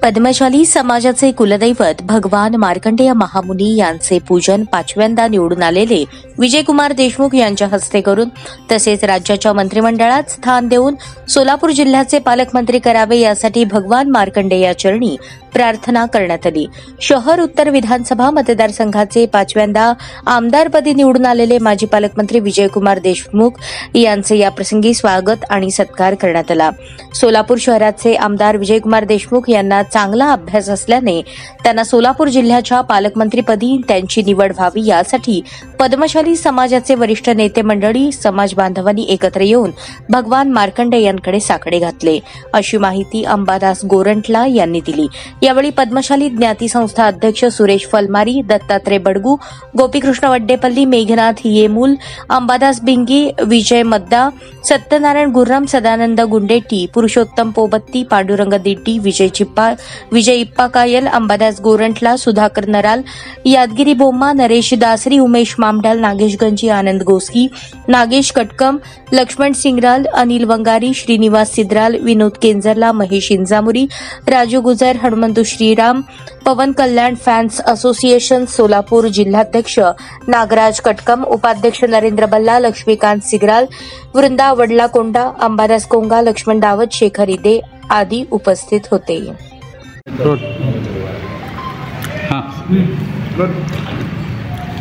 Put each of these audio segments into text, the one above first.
पद्मशाली समाजाचे कुलदैवत भगवान मार्कंडेय महामुनी यांचे पूजन 5व्यांदा निवडून आलेले विजयकुमार देशमुख यांच्या हस्ते करून तसेच राज्याच्या मंत्रिमंडळात स्थान देऊन सोलापूर जिल्ह्याचे पालकमंत्री करावे यासाठी भगवान मार्कंडेय चरणी प्रार्थना करण्यात आली। शहर उत्तर विधानसभा मतदारसंघाचे 5व्यांदा आमदारपदी निवडून आलेले माजी पालकमंत्री विजयकुमार देशमुख यांचे याप्रसंगी स्वागत आणि सत्कार करण्यात आला। सोलापूर शहराचे आमदार विजयकुमार देशमुख यांना चांगला अभ्यास असल्याने त्यांना सोलापूर जिल्ह्याच्या पालकमंत्रीपदी त्यांची निवड व्हावी यासाठी पद्मशाली समाजाचे वरिष्ठ नेते मंडळी समाज बांधवांनी एकत्र येऊन भगवान मार्कंडेय यांकडे साकडे घातले, अशी माहिती अंबादास गोरंटला यांनी दिली। यावेळी पद्मशाली ज्ञाती संस्था अध्यक्ष सुरेश फलमारी, दत्तात्रय बडगू, गोपीकृष्ण वड्डेपल्ली, मेघनाथ येमूल, अंबादास बिंगी, विजय मद्दा, सत्यनारायण गुर्रम, सदानंद गुंडेटी, पुरुषोत्तम पोबत्ती, पांडुरंग दिड्डी, विजय इप्पा कायल, अंबादास गोरंटला, सुधाकर नराल, यादगिरी बोम्मा, नरेश दासरी, उमेश मामडाल, नागेश गंजी, आनंद गोस्की, नागेश कटकम, लक्ष्मण सिंगराल, अनिल वंगारी, श्रीनिवास सिद्राल, विनोद केंजरला, महेश इंजामुरी, राजू गुजर, हनुमंतू श्रीराम, पवन कल्याण फॅन्स असोसिएशन सोलापूर जिल्हाध्यक्ष नागराज कटकम, उपाध्यक्ष नरेंद्र बल्ला, लक्ष्मीकांत सिगराल, वृंदा वडलाकोंडा, अंबादास कोंगा, लक्ष्मण दावत, शेखर इदे आदी उपस्थित होते।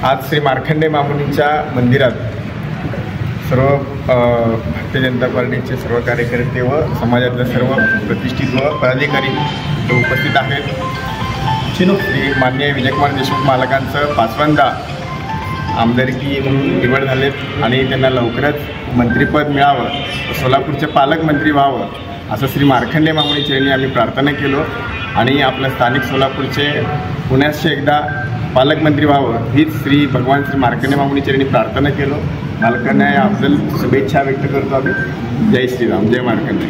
आज श्री मार्कंडेय मामुनीच्या मंदिरात सर्व भारतीय जनता पार्टीचे सर्व कार्यकर्ते व समाजातले सर्व प्रतिष्ठित व पदाधिकारी उपस्थित आहेत। श्री माननीय विजयकुमार देशमुख मालकांचं 5व्यांदा आमदारकी म्हणून निवड झालेत आणि त्यांना लवकरच मंत्रिपद मिळावं, सोलापूरचे पालकमंत्री व्हावं असं श्री मार्कंडेय मामुनी चरणी आम्ही प्रार्थना केलो आणि आपल्या स्थानिक सोलापूरचे पुण्याचे एकदा पालकमंत्री व्हावं हीच श्री भगवान श्री मार्कंडेय मामुनी चरणी प्रार्थना केलो। मालकांना याबद्दल शुभेच्छा व्यक्त करतो आम्ही। जय श्रीराम, जय मार्कंडेय।